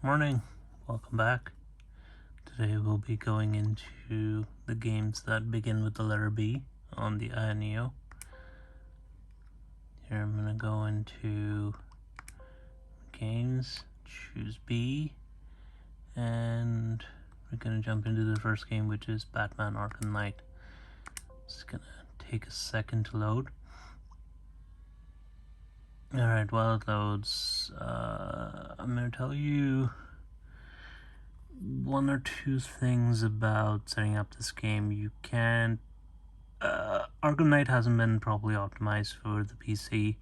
Morning, welcome back. Today we'll be going into the games that begin with the letter B on the AYANEO. Here I'm gonna go into games, choose B, and we're gonna jump into the first game, which is Batman Arkham Knight. It's gonna take a second to load. Alright, while it loads, I'm gonna tell you one or two things about setting up this game. You can't Arkham Knight hasn't been properly optimized for the PC,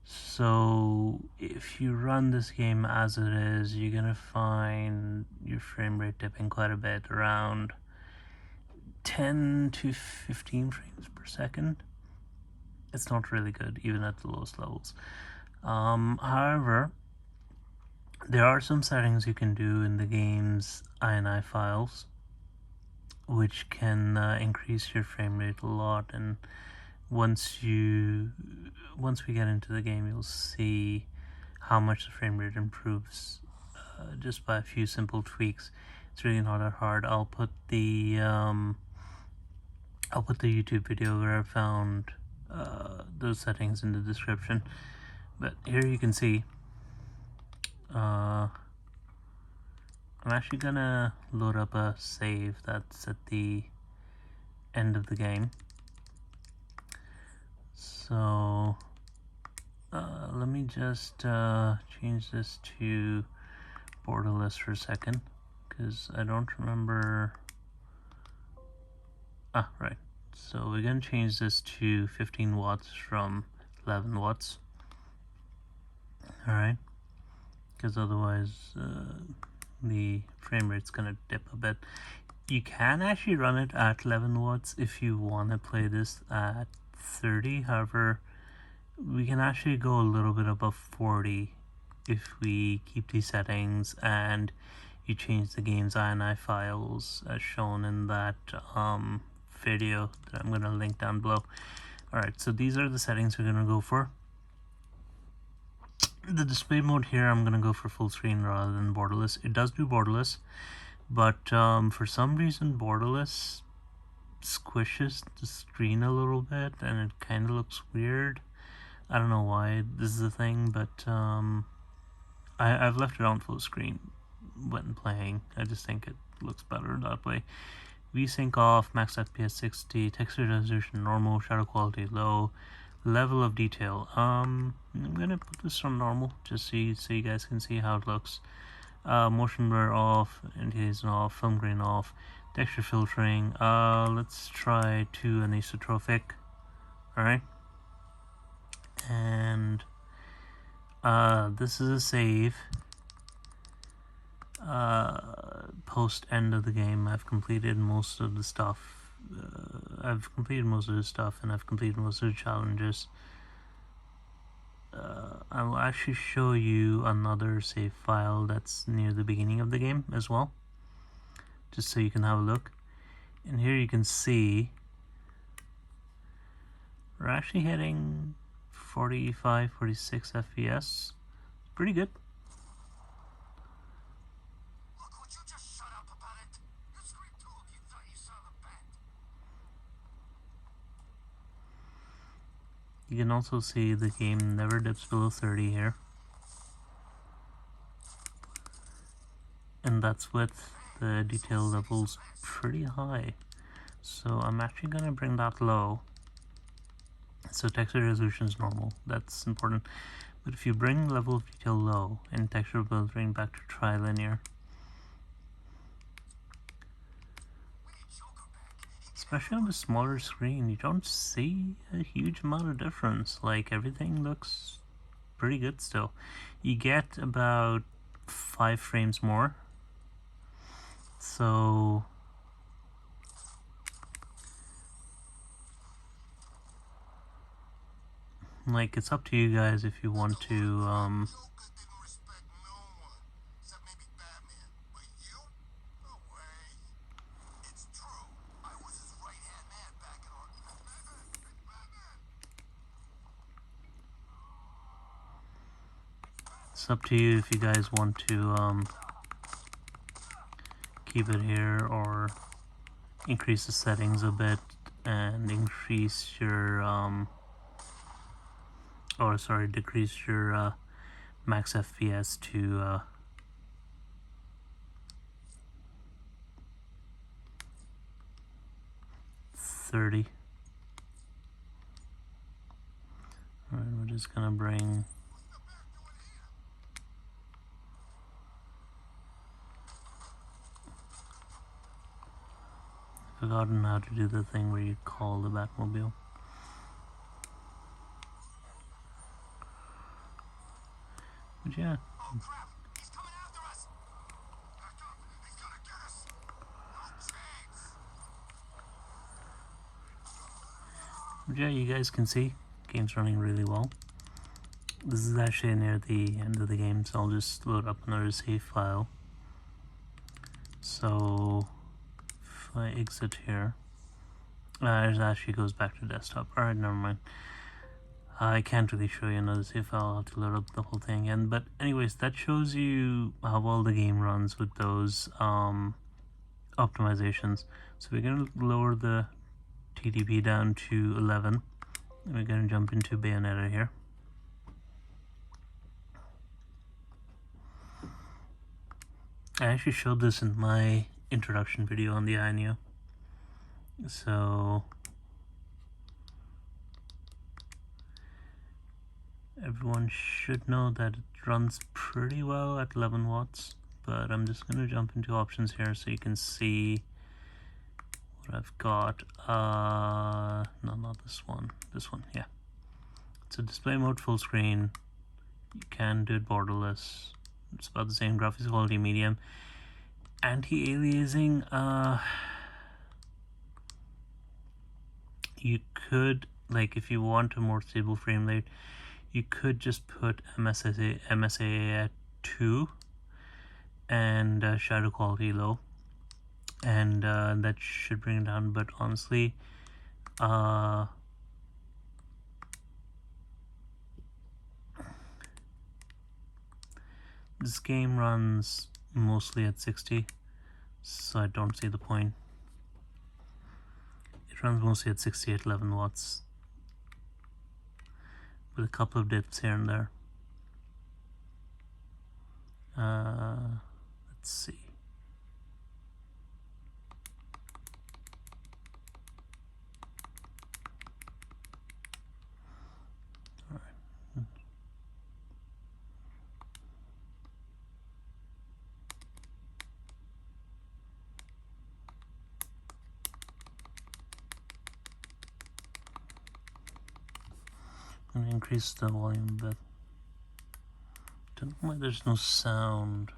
so if you run this game as it is, you're gonna find your frame rate dipping quite a bit, around 10 to 15 frames per second. It's not really good, even at the lowest levels. However, there are some settings you can do in the game's INI files which can increase your frame rate a lot, and once we get into the game, you'll see how much the frame rate improves just by a few simple tweaks. It's really not that hard. I'll put the YouTube video where I found those settings in the description. But here you can see I'm actually gonna load up a save that's at the end of the game. So let me just change this to borderless for a second, because I don't remember. Right. So we're gonna change this to 15 watts from 11 watts. Alright, because otherwise the frame rate's gonna dip a bit. You can actually run it at 11 watts if you want to play this at 30. However, we can actually go a little bit above 40 if we keep these settings and you change the game's INI files as shown in that video that I'm going to link down below. Alright, so these are the settings we're going to go for. The display mode here, I'm going to go for full screen rather than borderless. It does do borderless, but for some reason borderless squishes the screen a little bit and it kind of looks weird. I don't know why this is a thing, but I've left it on full screen when playing. I just think it looks better that way. VSync off, max FPS 60, texture resolution normal, shadow quality low, level of detail. I'm gonna put this on normal just so you guys can see how it looks. Motion blur off, anti-aliasing off, film grain off, texture filtering. Let's try 2 anisotropic. Alright. And this is a save. Post end of the game, I've completed most of the stuff. And I've completed most of the challenges. I will actually show you another save file that's near the beginning of the game as well, just so you can have a look. And here you can see we're actually hitting 45, 46 FPS. Pretty good. You can also see the game never dips below 30 here. And that's with the detail levels pretty high. So I'm actually going to bring that low. So texture resolution is normal, that's important. But if you bring level of detail low and texture filtering back to trilinear, especially on the smaller screen, you don't see a huge amount of difference. Like, everything looks pretty good still. You get about 5 frames more. So like, it's up to you guys if you want to It's up to you if you guys want to keep it here or increase the settings a bit and increase your decrease your max FPS to 30. Alright, we're just gonna bring forgotten how to do the thing where you call the Batmobile. But yeah. Oh crap! He's coming after us! Back up! He's gonna get us! No chance! But yeah, you guys can see game's running really well. This is actually near the end of the game, so I'll just load up another save file. So if I exit here, it actually goes back to desktop. Alright, never mind. I can't really show you another save file. I'll have to load up the whole thing again. But anyways, that shows you how well the game runs with those optimizations. So we're going to lower the TDP down to 11. And we're going to jump into Bayonetta here. I actually showed this in my introduction video on the AYANEO. So everyone should know that it runs pretty well at 11 watts, but I'm just going to jump into options here so you can see what I've got. No, not this one. This one, yeah. So display mode full screen. You can do it borderless. It's about the same. Graphics quality medium. Anti-aliasing, you could, like, if you want a more stable frame rate, you could just put MSA at 2 and shadow quality low, and that should bring it down. But honestly, this game runs mostly at 60, so I don't see the point. It runs mostly at 60 at 11 watts with a couple of dips here and there. Let's see. All right. I'm gonna increase the volume a bit. Don't know why there's no sound.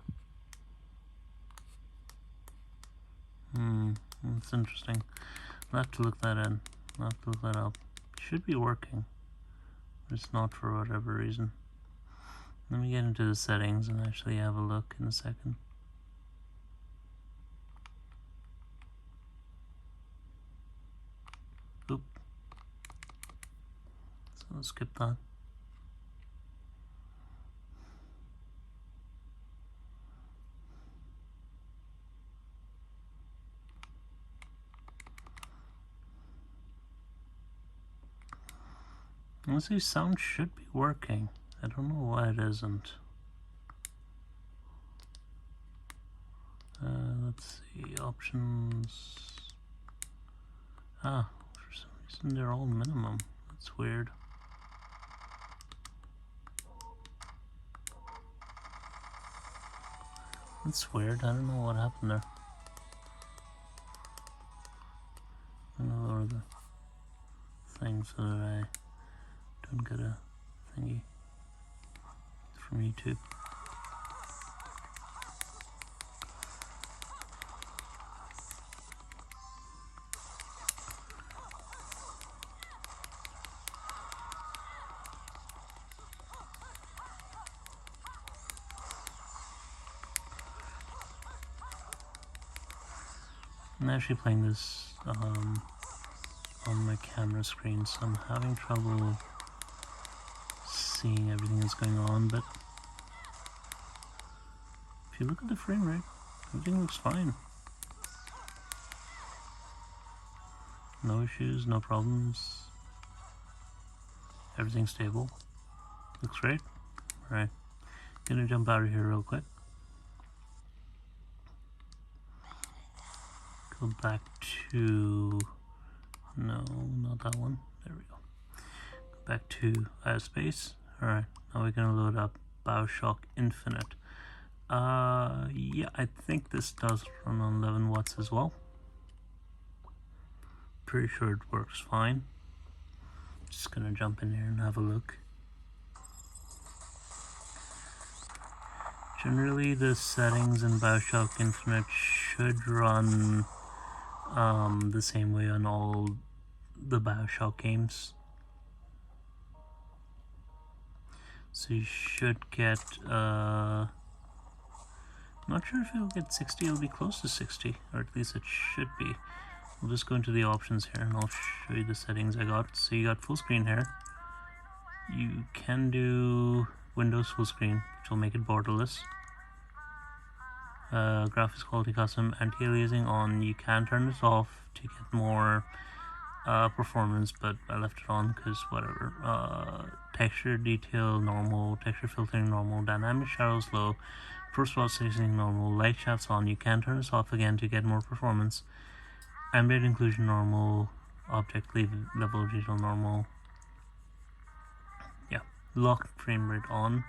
That's interesting. I'll have to look that in. I'll have to look that up. It should be working, but it's not for whatever reason. Let me get into the settings and actually have a look in a second. Oop. So let's skip that. Honestly, sound should be working. I don't know why it isn't. Let's see, options. For some reason they're all minimum. That's weird. That's weird. I don't know what happened there. I'm gonna lower the thing so that I don't get a thingy from YouTube. I'm actually playing this on my camera screen, so I'm having trouble seeing everything that's going on, but if you look at the frame rate, everything looks fine. No issues, no problems. Everything's stable. Looks great. Alright, gonna jump out of here real quick. Go back to... no, not that one. There we go. Go back to Space. Alright, now we're gonna load up Bioshock Infinite. Yeah, I think this does run on 11 watts as well. Pretty sure it works fine. Just gonna jump in here and have a look. Generally, the settings in Bioshock Infinite should run the same way on all the Bioshock games. So you should get, not sure if it'll get 60, it'll be close to 60, or at least it should be. We'll just go into the options here and I'll show you the settings I got. So you got full screen here. You can do Windows full screen, which will make it borderless. Graphics quality custom, anti-aliasing on. You can turn this off to get more performance, but I left it on because whatever. Texture detail normal, texture filtering normal, dynamic shadows low, first spot spacing normal, light shafts on. You can turn this off again to get more performance. Ambient inclusion normal, object level digital normal. Yeah, lock frame rate on.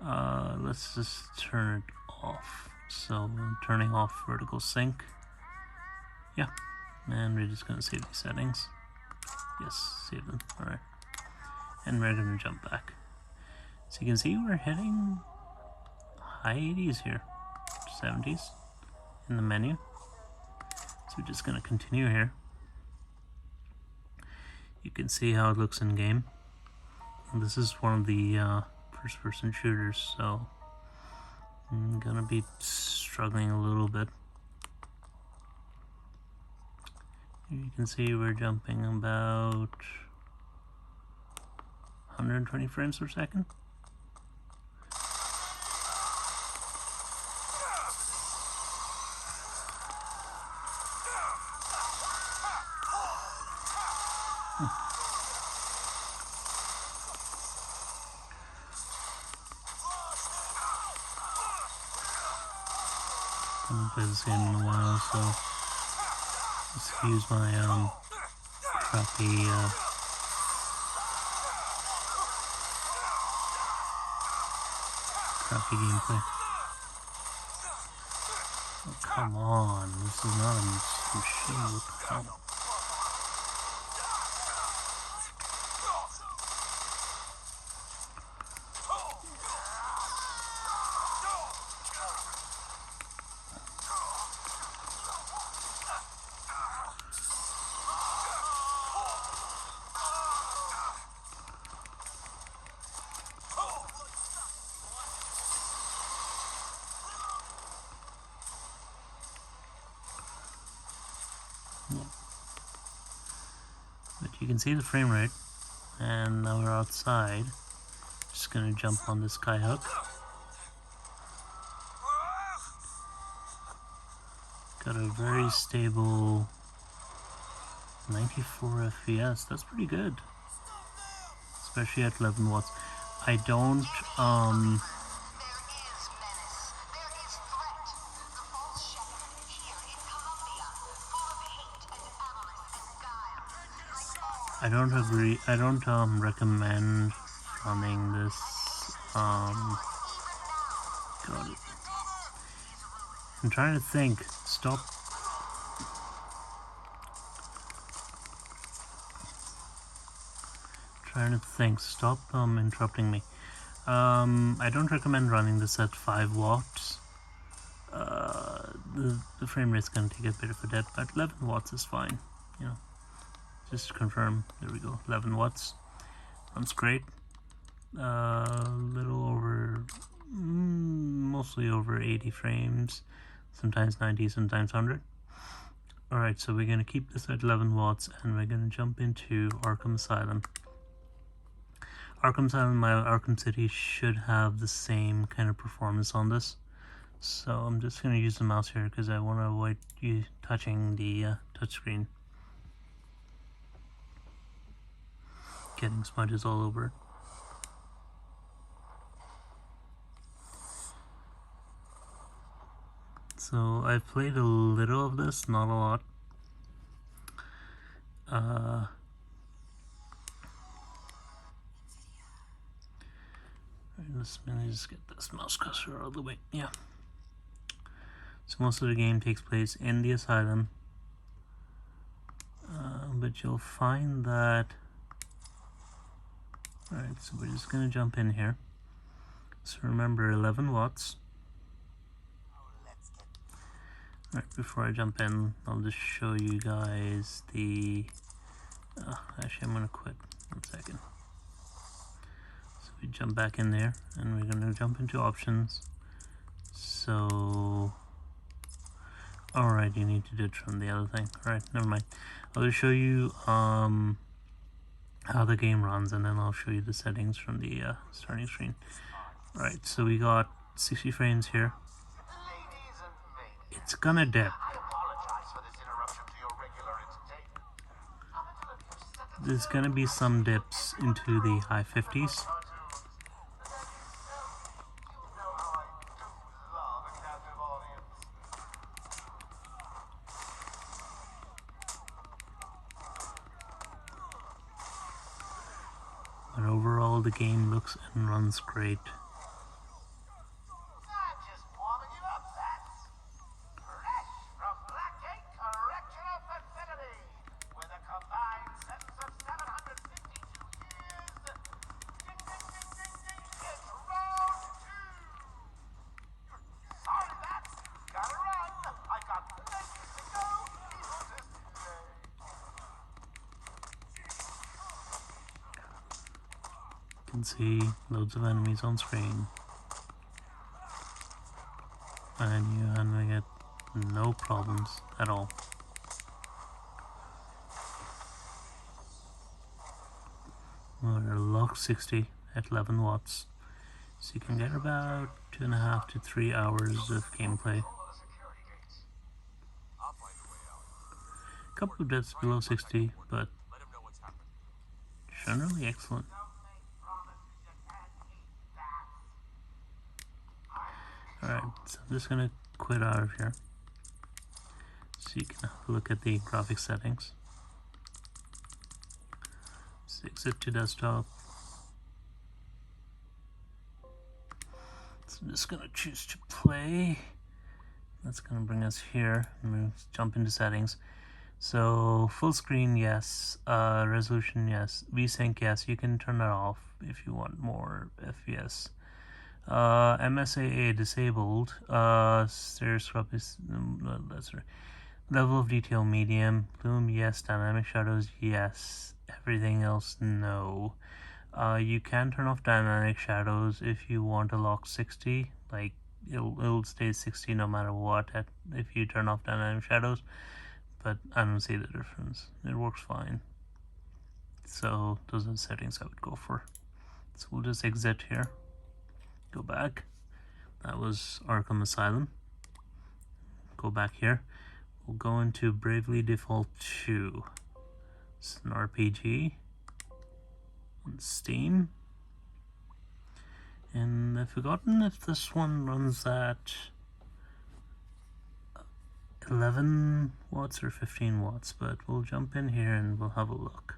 Let's just turn it off. So turning off vertical sync. Yeah, and we're just gonna save these settings. Yes, save them. Alright, and we're gonna jump back. So you can see we're hitting high 80s here, 70s in the menu. So we're just gonna continue here. You can see how it looks in game. And this is one of the first-person shooters, so I'm gonna be struggling a little bit. You can see we're jumping about 120 frames per second. I haven't played this game in a while, so excuse my crappy gameplay. Oh, come on, this is not a machine. What the hell? But you can see the frame rate, and now we're outside. Just gonna jump on this skyhook. Got a very stable 94 FPS. That's pretty good, especially at 11 watts. I don't agree. I don't recommend running this. God, I'm trying to think. Stop. Trying to think. Stop interrupting me. I don't recommend running this at 5 watts. The frame rate's gonna take a bit of a dip, but 11 watts is fine. You know. Just to confirm, there we go, 11 watts. Runs great. Little over, mostly over 80 frames, sometimes 90, sometimes 100. Alright, so we're going to keep this at 11 watts and we're going to jump into Arkham Asylum. Arkham Asylum, my Arkham City should have the same kind of performance on this. So I'm just going to use the mouse here because I want to avoid you touching the touchscreen, getting smudges all over. So I've played a little of this, not a lot. Let me just get this mouse cursor all the way. Yeah. So most of the game takes place in the asylum, but you'll find that. Alright, so we're just gonna jump in here. So remember, 11 watts. Alright, before I jump in, I'll just show you guys the... actually, I'm gonna quit. 1 second. So we jump back in there, and we're gonna jump into options. So... Alright, you need to do it from the other thing. Alright, never mind. I'll just show you how the game runs, and then I'll show you the settings from the starting screen. Alright, so we got 60 frames here. It's gonna dip. There's gonna be some dips into the high 50s. But overall, the game looks and runs great. You can see loads of enemies on screen, and you're handling it no problems at all. We're locked 60 at 11 watts, so you can get about 2.5 to 3 hours of gameplay. A couple of deaths below 60, but generally excellent. Alright, so I'm just gonna quit out of here so you can have a look at the graphic settings. So exit to desktop. So I'm just gonna choose to play. That's gonna bring us here, and we'll jump into settings. So full screen, yes. Resolution, yes. VSync, yes. You can turn that off if you want more FPS. MSAA disabled. Stereoscope is that's right. Level of detail medium. Bloom, yes. Dynamic shadows, yes. Everything else, no. You can turn off dynamic shadows if you want to lock 60. Like it'll stay 60 no matter what if you turn off dynamic shadows. But I don't see the difference. It works fine. So those are the settings I would go for. So we'll just exit here. Go back. That was Arkham Asylum. Go back here. We'll go into Bravely Default 2. It's an RPG on Steam. And I've forgotten if this one runs at 11 watts or 15 watts, but we'll jump in here and we'll have a look.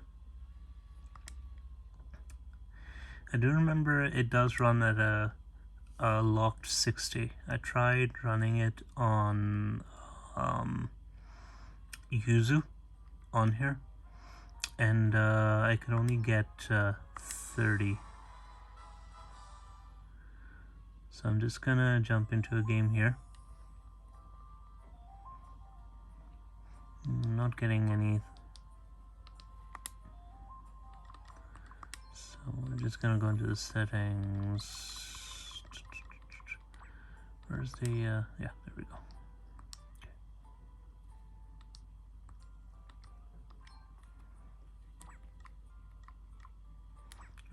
I do remember it does run at a locked 60. I tried running it on Yuzu on here, and I could only get 30. So I'm just gonna jump into a game here. Not getting any. So we're just gonna go into the settings. Where's the yeah, there we go. Okay.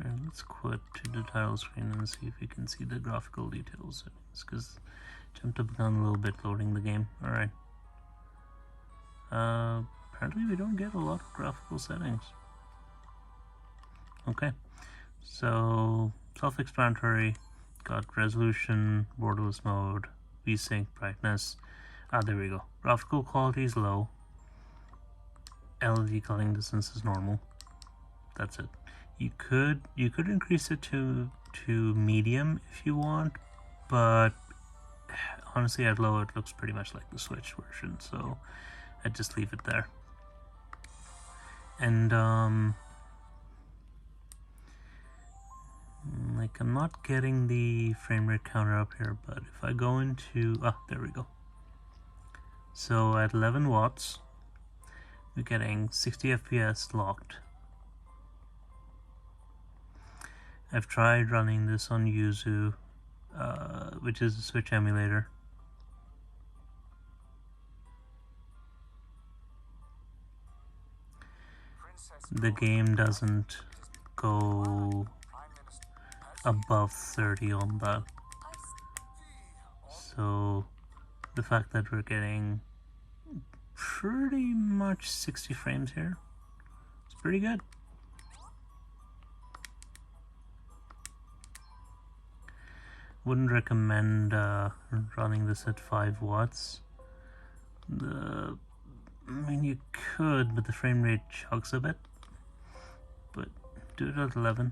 Alright, let's quit to the title screen and see if we can see the graphical details settings, because Jumped up and down a little bit loading the game. Alright. Apparently we don't get a lot of graphical settings. Okay. So, self-explanatory. Got resolution, borderless mode, VSync, brightness. There we go. Graphical quality is low. LED culling distance is normal. That's it. You could increase it to medium if you want, but honestly at low it looks pretty much like the Switch version, so I'd just leave it there. And like I'm not getting the frame rate counter up here, but if I go into there we go. So at 11 watts we're getting 60 FPS locked. I've tried running this on Yuzu, which is a Switch emulator. The game doesn't go above 30 on that. So the fact that we're getting pretty much 60 frames here, it's pretty good. Wouldn't recommend running this at 5 watts. I mean, you could, but the frame rate chugs a bit. But do it at 11.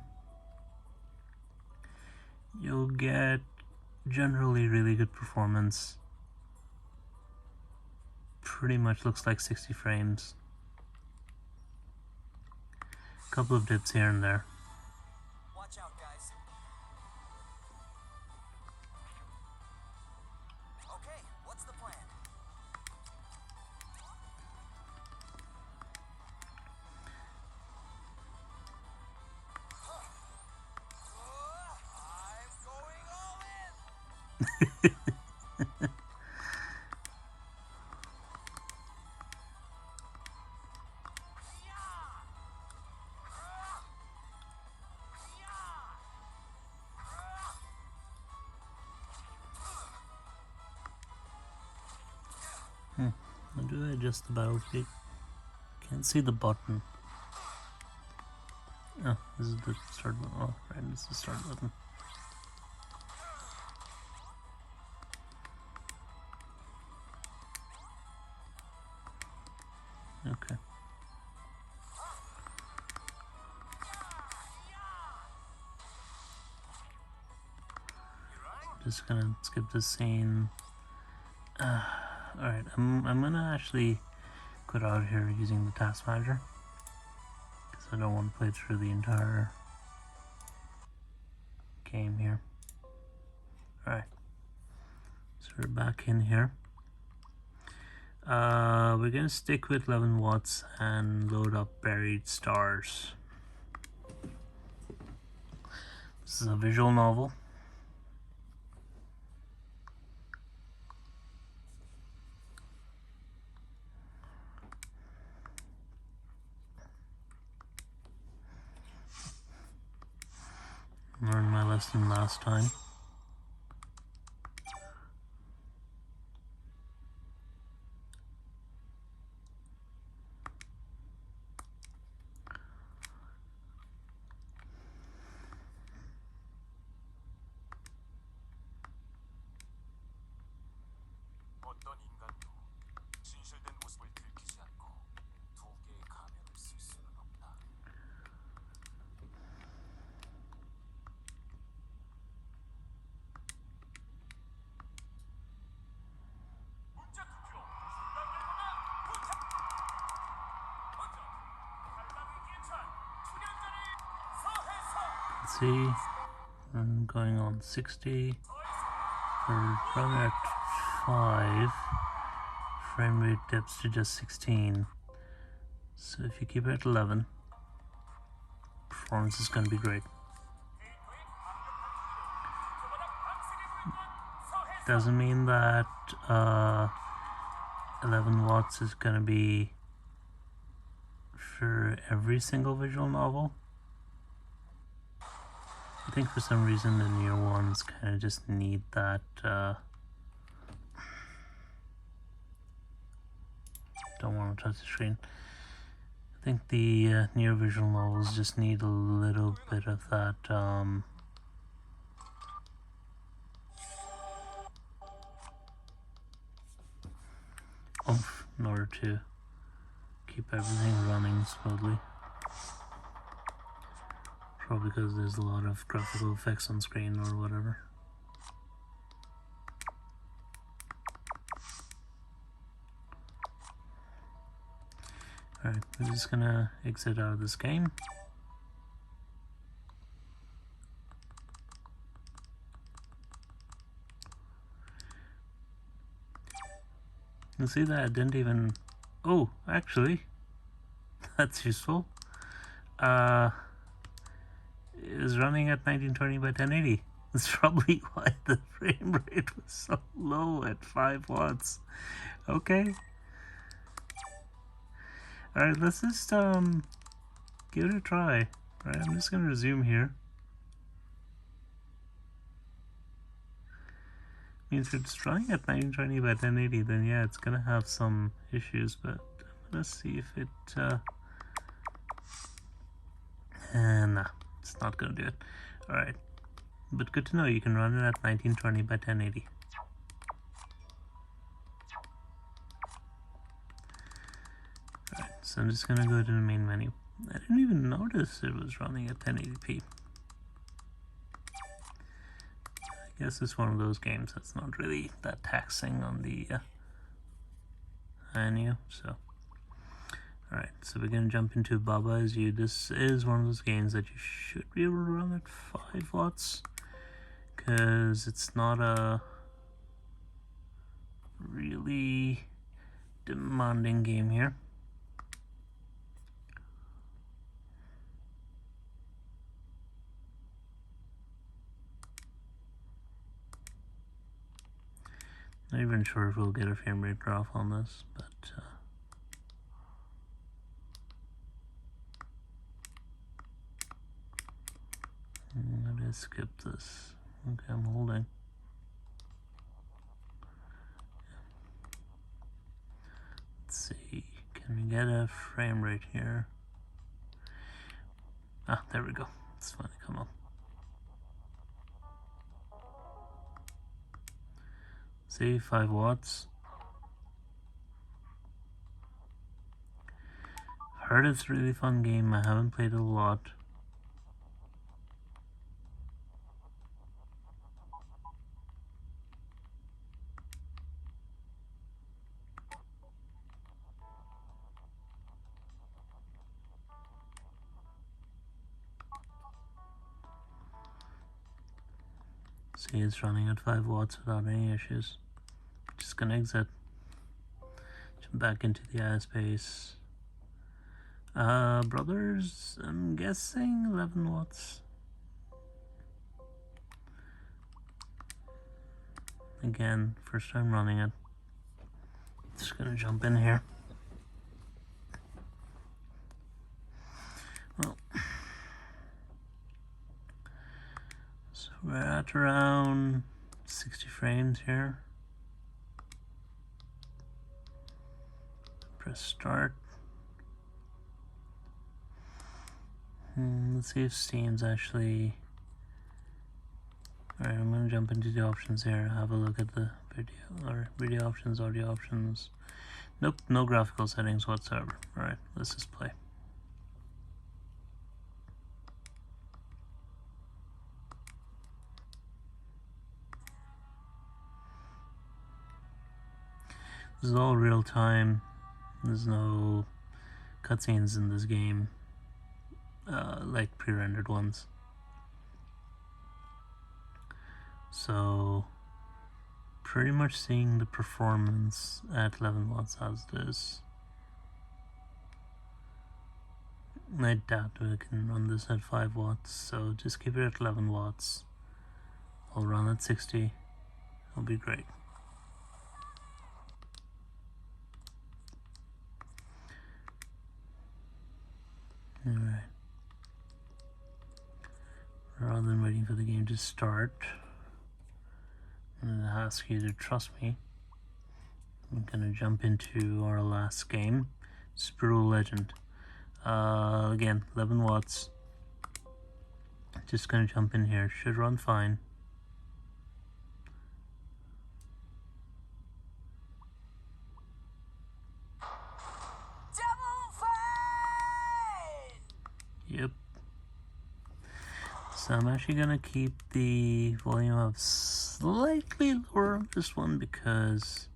You'll get generally really good performance. Pretty much looks like 60 frames. A couple of dips here and there. Watch out, guys. Okay, what's the plan? I'm going all in. How do I adjust the battlefield? Can't see the button. Oh, this is the start button. Oh, right, this is the start button. Okay. Just gonna skip this scene. Alright, I'm gonna actually quit out here using the task manager, because I don't want to play through the entire game here. Alright, so we're back in here. We're gonna stick with 11 watts and load up Buried Stars. This is a visual novel. Learned my lesson last time. 어떤 인간도 진실된 모습을 들키지 않고 두 개의 가면을 쓸 수는 없다. 문자 투표 중단되거나 포착. 먼저 탈락의 기찬 출연자를 서해서. Let's see, I'm going on 60 for running at 5. Frame rate dips to just 16. So if you keep it at 11, performance is going to be great. Doesn't mean that 11 watts is going to be for every single visual novel. I think for some reason the newer ones kind of just need that touchscreen. I think the near visual novels just need a little bit of that oomph in order to keep everything running smoothly. Probably because there's a lot of graphical effects on screen or whatever. Alright, we're just gonna exit out of this game. You see that I didn't even... Oh, actually, that's useful. It is running at 1920 by 1080. That's probably why the frame rate was so low at 5 watts. Okay. Alright, let's just give it a try. Alright, I'm just gonna resume here. Means if it's running at 1920 by 1080, then yeah, it's gonna have some issues, but I'm gonna see if it nah, it's not gonna do it. Alright, but good to know you can run it at 1920 by 1080. Alright, so I'm just gonna go to the main menu. I didn't even notice it was running at 1080p. I guess it's one of those games that's not really that taxing on the AYANEO, so. Alright, so we're gonna jump into Baba Is You. This is one of those games that you should be able to run at 5 watts, because it's not a really demanding game here. Not even sure if we'll get a frame rate drop on this, but I'm gonna skip this. Okay, I'm holding. Let's see, can we get a frame rate here? Ah, there we go. It's finally come up. See, 5 watts. Heard it's a really fun game. I haven't played it a lot. See, it's running at 5 watts without any issues. Just gonna exit. Jump back into the ISpace. Brothers, I'm guessing 11 watts. Again, first time running it. Just gonna jump in here. Well, so we're at around 60 frames here. Press start. Let's see if Steam's actually... Alright, I'm gonna jump into the options here, have a look at the video options, audio options. Nope, no graphical settings whatsoever. Alright, let's just play. This is all real time. There's no cutscenes in this game, like pre-rendered ones. So, pretty much seeing the performance at 11 watts as it is. I doubt we can run this at 5 watts, so just keep it at 11 watts. I'll run at 60, it'll be great. Alright. Rather than waiting for the game to start, I'm going to ask you to trust me. I'm going to jump into our last game. Spirou Legend. Again, 11 watts. Just gonna jump in here. Should run fine. Yep. So I'm actually gonna keep the volume up slightly lower on this one because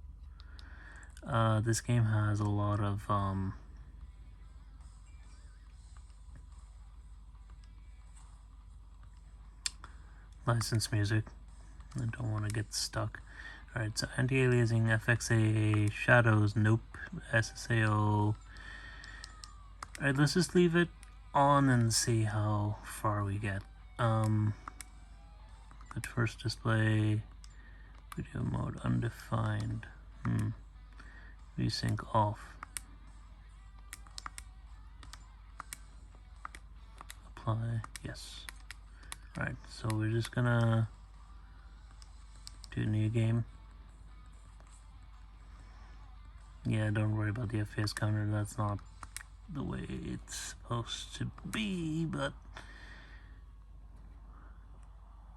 this game has a lot of licensed music. I don't want to get stuck. Alright, so anti-aliasing, FXAA, shadows, nope, SSAO. Alright, let's just leave it on and see how far we get. But first display, video mode undefined. VSync off. Apply, yes. Alright, so we're just gonna do a new game. Yeah, don't worry about the FPS counter, that's not the way it's supposed to be, but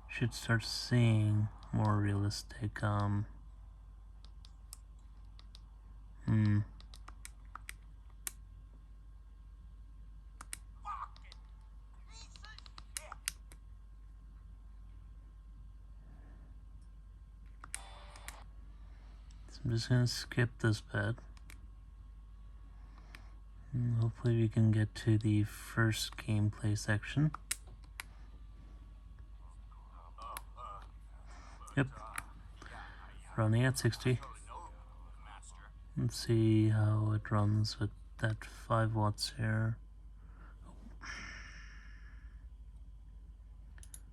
should start seeing more realistic So I'm just gonna skip this bit. And hopefully we can get to the first gameplay section. Yep. Running at 60. Let's see how it runs with that 5 watts here.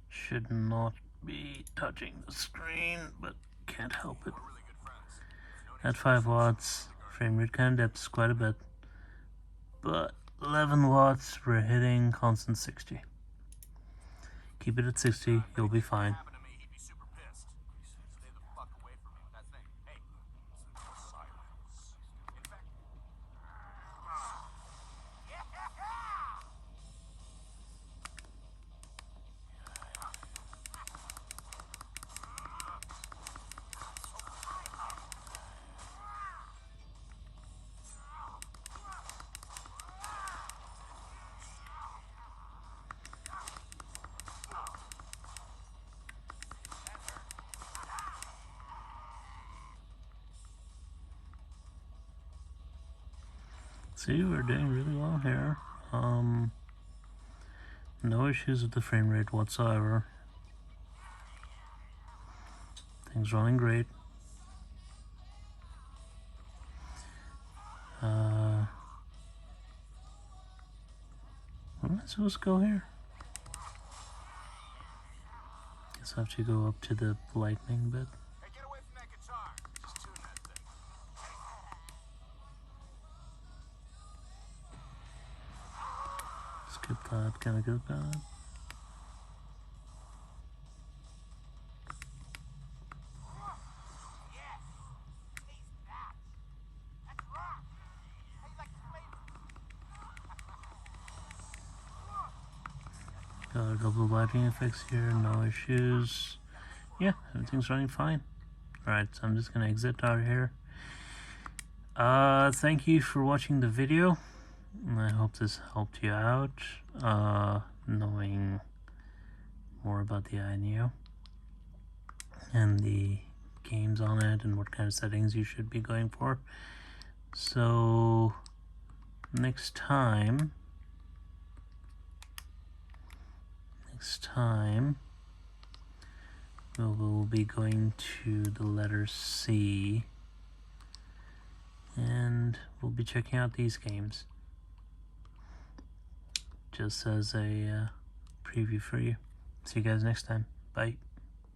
Should not be touching the screen, but can't help it. At 5 watts, frame rate kind of dips quite a bit. But 11 watts, we're hitting constant 60. Keep it at 60, you'll be fine. See, we're doing really well here. No issues with the frame rate whatsoever. Things running great. Where am I supposed to go here? Guess I have to go up to the lightning bit. Hey, get away from that guitar. Just tune that thing. Skip that, kinda good bad. Got a couple of lighting effects here, no issues. Yeah, everything's running fine. Alright, so I'm just gonna exit out of here. Thank you for watching the video. I hope this helped you out, knowing more about the AYANEO and the games on it and what kind of settings you should be going for. So next time we'll be going to the letter C and we'll be checking out these games just as a preview for you. See you guys next time. Bye.